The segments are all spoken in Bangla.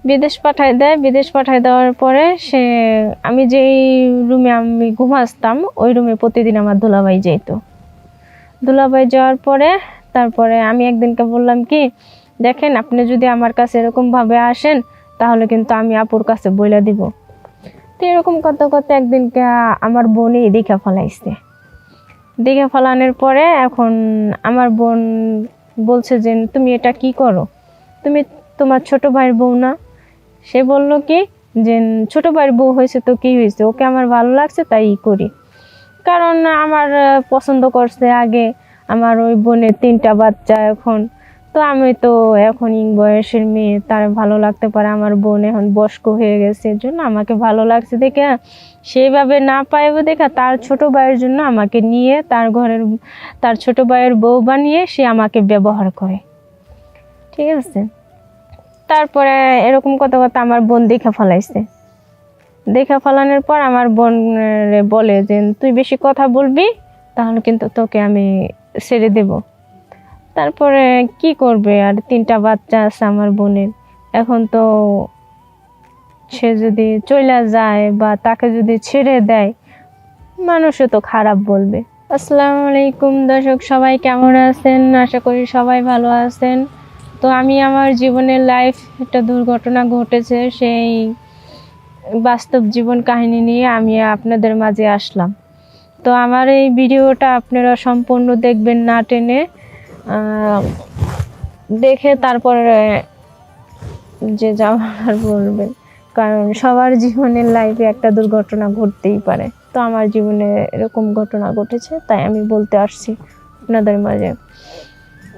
বিদেশ পাঠায় দেয়। বিদেশ পাঠায় দেওয়ার পরে আমি যেই রুমে আমি ঘুমাসতাম ওই রুমে প্রতিদিন আমার দুলাভাই যেত। দুলাভাই যাওয়ার পরে তারপরে আমি একদিনকে বললাম কি, দেখেন আপনি যদি আমার কাছে এরকমভাবে আসেন তাহলে কিন্তু আমি আপুর কাছে বইলা দিব। তো এরকম করতে করতে একদিনকে আমার বোনই দেখে ফেলাইছে। দেখে ফেলানোর পরে এখন আমার বোন বলছে যে তুমি এটা কি করো, তুমি তোমার ছোট ভাইয়ের বউ না? সে বলল কি যে ছোট ভাইয়ের বউ হয়েছে তো কি হয়েছে, ওকে আমার ভালো লাগছে তাই করি। কারণ আমার পছন্দ করছে আগে, আমার ওই বোনের 3টা বাচ্চা এখন। তো আমি তো এখন ইং বয়সের মেয়ে, তার ভালো লাগতে পারে। আমার বোন এখন বয়স্ক হয়ে গেছে, এর জন্য আমাকে ভালো লাগছে দেখে, সেইভাবে না পাইবো দেখা তার ছোট ভাইয়ের জন্য আমাকে নিয়ে তার ছোট ভাইয়ের বউ বানিয়ে সে আমাকে ব্যবহার করে। ঠিক আছে, তারপরে এরকম কথা কথা আমার বোন দেখে ফেলাইছে। দেখে ফেলানোর পর আমার বোন বলে যে তুই বেশি কথা বলবি তাহলে কিন্তু তোকে আমি ছেড়ে দেব। তারপরে কি করবে, আর 3টা বাচ্চা আছে আমার বোনের। এখন তো সে যদি চলে যায় বা তাকে যদি ছেড়ে দেয়, মানুষও তো খারাপ বলবে। আসসালামু আলাইকুম দর্শক, সবাই কেমন আছেন? আশা করি সবাই ভালো আছেন। তো আমি আমার জীবনের লাইফ একটা দুর্ঘটনা ঘটেছে, সেই বাস্তব জীবন কাহিনী নিয়ে আমি আপনাদের মাঝে আসলাম। তো আমার এই ভিডিওটা আপনারা সম্পূর্ণ দেখবেন, না টেনে দেখে তারপরে যে যাওয়ার বলবেন, কারণ সবার জীবনের লাইফে একটা দুর্ঘটনা ঘটতেই পারে। তো আমার জীবনে এরকম ঘটনা ঘটেছে, তাই আমি বলতে আসছি আপনাদের মাঝে।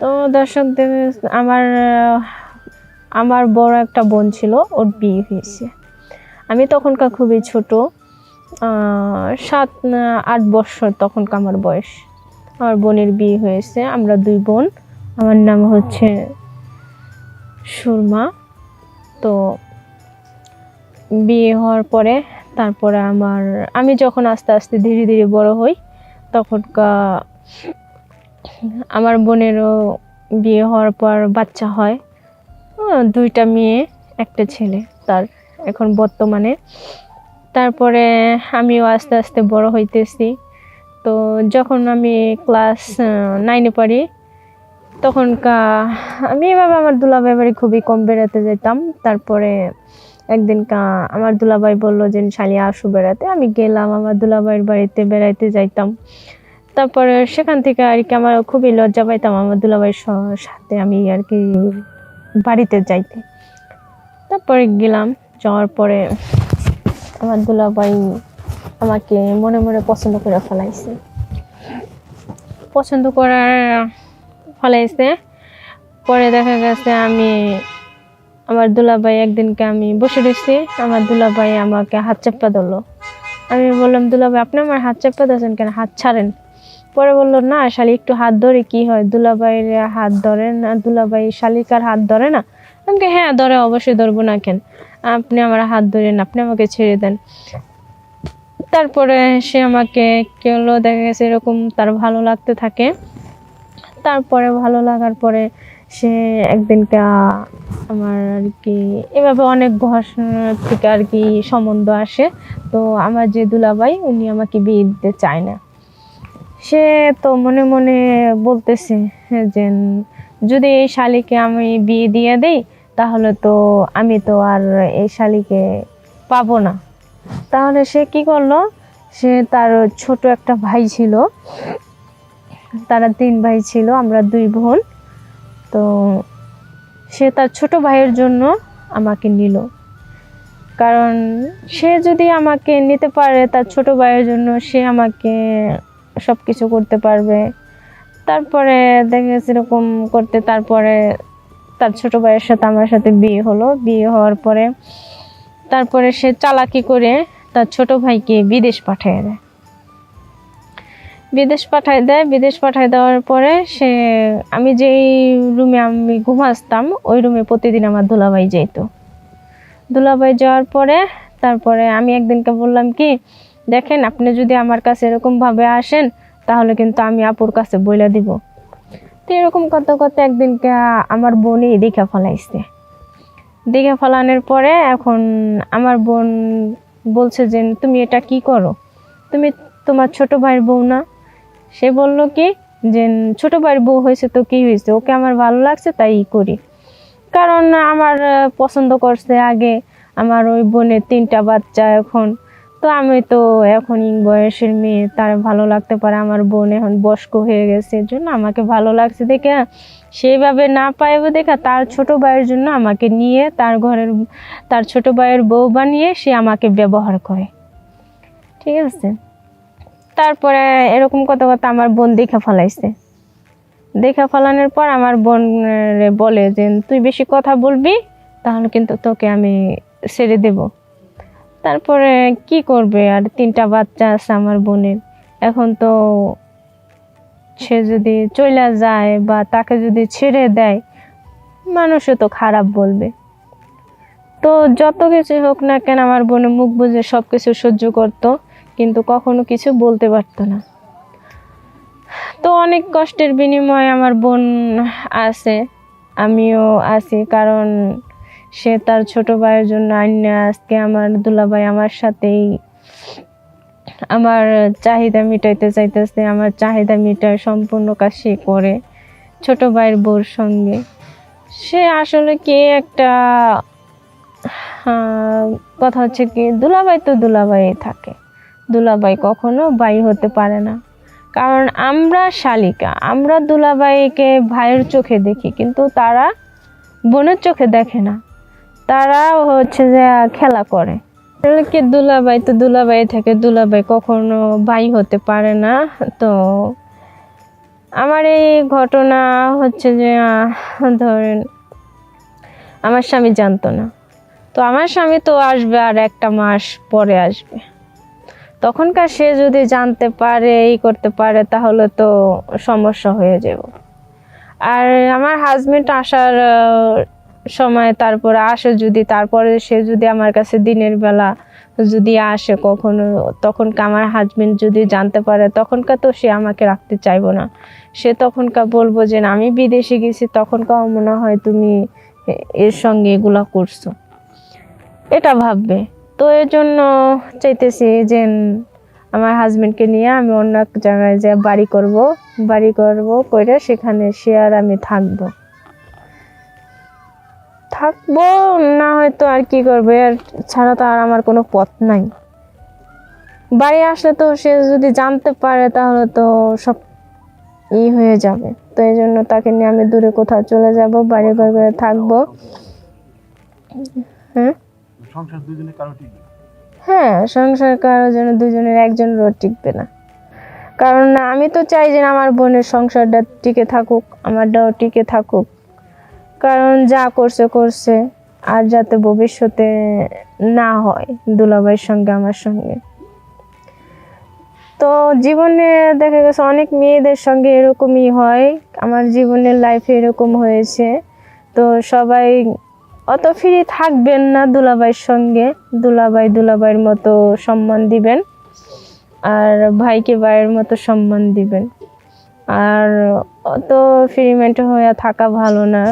তো দর্শকদের, আমার বড় একটা বোন ছিল, ওর বিয়ে হয়েছে। আমি তখনকার খুবই ছোট, 7-8 বছর তখনকার আমার বয়স। আমার বোনের বিয়ে হয়েছে, আমরা 2 বোন। আমার নাম হচ্ছে সুরমা। তো বিয়ে হওয়ার পরে তারপরে আমি যখন আস্তে আস্তে ধীরে ধীরে বড় হই, তখনকার আমার বোনেরও বিয়ে হওয়ার পর বাচ্চা হয়, 2টা মেয়ে 1টা ছেলে তার এখন বর্তমানে। তারপরে আমিও আস্তে আস্তে বড় হইতেছি। তো যখন আমি ক্লাস 9-এ পড়ি, তখনকার আমি এভাবে আমার দুলাভাই বাড়ি খুবই কম বেড়াতে যেতাম। তারপরে একদিন আমার দুলাভাই বললো যে শালি আসো বেড়াতে। আমি গেলাম আমার দুলাভাইয়ের বাড়িতে বেড়াইতে যাইতাম। তারপরে সেখান থেকে আর কি আমার খুবই লজ্জা পাইতাম আমার দুলাভাইয়ের সাথে আমি আর কি বাড়িতে যাইতে। তারপরে গেলাম, যাওয়ার পরে আমার দুলাভাই আমাকে মনে মনে পছন্দ করে ফেলাইছে। পরে দেখা গেছে আমার দুলাভাই একদিনকে আমি বসে রয়েছি, আমার দুলাভাই আমাকে হাত চাপা ধরলো। আমি বললাম দুলাভাই আপনি আমার হাত চাপা দিয়েছেন কেন, হাত ছাড়েন। পরে বললো না শালি একটু হাত ধরে কি হয়, দুলাভাইয়ের হাত ধরে না, দুলাভাই শালিকার হাত ধরে না? আমাকে হ্যাঁ ধরে, অবশ্যই ধরবো না কেন, আপনি আমার হাত ধরেন, আপনি আমাকে ছেড়ে দেন। তারপরে সে আমাকে কি হলো, দেখা গেছে এরকম তার ভালো লাগতে থাকে। তারপরে ভালো লাগার পরে সে একদিনকে আমার আর কি এভাবে অনেক ঘর থেকে আর কি সম্বন্ধ আসে। তো আমার যে দুলাভাই উনি আমাকে বিয়ে দিতে চায় না। সে তো মনে মনে বলতেছে যে যদি এই শালিকে আমি বিয়ে দিয়ে দেই তাহলে তো আমি তো আর এই শালিকে পাবো না। তাহলে সে কি করলো, সে তার ছোট একটা ভাই ছিল, তারা 3 ভাই ছিল, আমরা 2 বোন। তো সে তার ছোট ভাইয়ের জন্য আমাকে নিল। কারণ সে যদি আমাকে নিতে পারে তার ছোট ভাইয়ের জন্য, সে আমাকে সব কিছু করতে পারবে। তারপরে দেখা গেছে এরকম করতে, তারপরে তার ছোট ভাইয়ের সাথে আমার সাথে বিয়ে হলো। বিয়ে হওয়ার পরে তারপরে সে চালাকি করে তার ছোট ভাইকে বিদেশ পাঠিয়ে দেয়। বিদেশ পাঠায় দেওয়ার পরে আমি যেই রুমে আমি ঘুমাসতাম ওই রুমে প্রতিদিন আমার দুলাভাই যেত। দুলাভাই যাওয়ার পরে তারপরে আমি একদিনকে বললাম কি, দেখেন আপনি যদি আমার কাছে এরকমভাবে আসেন তাহলে কিন্তু আমি আপুর কাছে বইলা দিব। তো এরকম করতে করতে একদিনকে আমার বোনই দেখে ফেলাইছে। দেখে ফেলানোর পরে এখন আমার বোন বলছে যে তুমি এটা কি করো, তুমি তোমার ছোট ভাইয়ের বউ না? সে বলল কি যে ছোট ভাইয়ের বউ হয়েছে তো কি হয়েছে, ওকে আমার ভালো লাগছে তাই করি। কারণ আমার পছন্দ করছে আগে, আমার ওই বোনের 3টা বাচ্চা এখন, তো আমি তো এখন বয়সের মেয়ে, তার ভালো লাগতে পারে। আমার বোন এখন বয়স্ক হয়ে গেছে, এর জন্য আমাকে ভালো লাগছে দেখে সেইভাবে না পাইব দেখা তার ছোট ভাইয়ের জন্য আমাকে নিয়ে তার ছোট ভাইয়ের বউ বানিয়ে সে আমাকে ব্যবহার করে, ঠিক আছে। তারপরে এরকম কথা কথা আমার বোন দেখে ফেলাইছে। দেখে ফেলানোর পর আমার বোন বলে যে তুই বেশি কথা বলবি তাহলে কিন্তু তোকে আমি ছেড়ে দেব। তারপরে কি করবে, আর 3টা বাচ্চা আছে আমার বোনের, এখন তো সে যদি চলে যায় বা তাকে যদি ছেড়ে দেয় মানুষও তো খারাপ বলবে। তো যত কিছু হোক না কেন আমার বোনে মুখ বুজে সব কিছু সহ্য করতো, কিন্তু কখনো কিছু বলতে পারতো না। তো অনেক কষ্টের বিনিময়ে আমার বোন আছে, আমিও আছি, কারণ সে তার ছোট ভাইয়ের জন্য আজকে আমার দুলাভাই আমার সাথেই আমার চাহিদা মিটাইতে চাইতেছে। আমার চাহিদা মিটায় সম্পূর্ণ কাজ সে করে ছোট ভাইয়ের বউর সঙ্গে। সে আসলে কি একটা কথা হচ্ছে কি, দুলাভাই তো দুলাভাই থাকে, দুলাভাই কখনো ভাই হতে পারে না। কারণ আমরা শালিকা, আমরা দুলাভাইকে ভাইয়ের চোখে দেখি, কিন্তু তারা বোনের চোখে দেখে না, তারা হচ্ছে যে খেলা করে। কি দুলাভাই তো দুলাভাই থাকে, দুলাভাই কখনো ভাই হতে পারে না। তো আমার এই ঘটনা হচ্ছে যে ধরেন আমার স্বামী জানতো না, তো আমার স্বামী তো আসবে আর 1টা মাস পরে আসবে, তখনকার সে যদি জানতে পারে এই করতে পারে তাহলে তো সমস্যা হয়ে যাবে। আর আমার হাজবেন্ড আসার সময় তারপরে আসে যদি, তারপরে সে যদি আমার কাছে দিনের বেলা যদি আসে কখনো, তখনকার আমার হাজবেন্ড যদি জানতে পারে তখনকার তো সে আমাকে রাখতে চাইবো না। সে তখনকার বলবো যে আমি বিদেশে গেছি, তখনকার মনে হয় তুমি এর সঙ্গে এগুলা করছো, এটা ভাববে। তো এর জন্য চাইতেছি যে আমার হাজবেন্ডকে নিয়ে আমি অন্য এক জায়গায় যে বাড়ি করব করে সেখানে সে আর আমি থাকবো না, হয়তো আর কি করবে, আর ছাড়া তো আর আমার কোনো পথ নাই। বাড়ি আসলে তো সে যদি জানতে পারে তাহলে তো সব হয়ে যাবে। তো এই জন্য তাকে নিয়ে আমি দূরে কোথাও চলে যাব, বাড়ি ঘর করে থাকবো। সংসার দুজনে কারো টিকবে? হ্যাঁ, সংসার কারোর জন্য দুজনের একজনেরও টিকবে না। কারণ আমি তো চাই যে আমার বোনের সংসারটা টিকে থাকুক, আমারটাও টিকে থাকুক। কারণ যা করছে আর যাতে ভবিষ্যতে না হয় দুলাভাইয়ের সঙ্গে আমার সঙ্গে। তো জীবনে দেখা গেছে অনেক মেয়েদের সঙ্গে এরকমই হয়, আমার জীবনের লাইফে এরকম হয়েছে। তো সবাই অত ফ্রি থাকবেন না দুলাভাইয়ের সঙ্গে, দুলাভাইয়ের মতো সম্মান দিবেন, আর ভাইকে ভাইয়ের মতো সম্মান দিবেন। আর অত ফ্রিমেন্ট হয়ে থাকা ভালো না,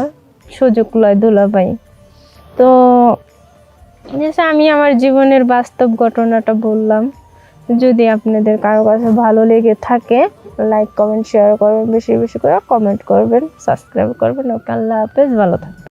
সুযোগ লয় দুলাভাই। তো আমি আমার জীবনের বাস্তব ঘটনাটা বললাম। যদি আপনাদের কারো কাছে ভালো লেগে থাকে লাইক কমেন্ট শেয়ার করবেন, বেশি বেশি করে কমেন্ট করবেন, সাবস্ক্রাইব করবেন। ওকে, আল্লাহ হাফেজ, ভালো থাকবেন।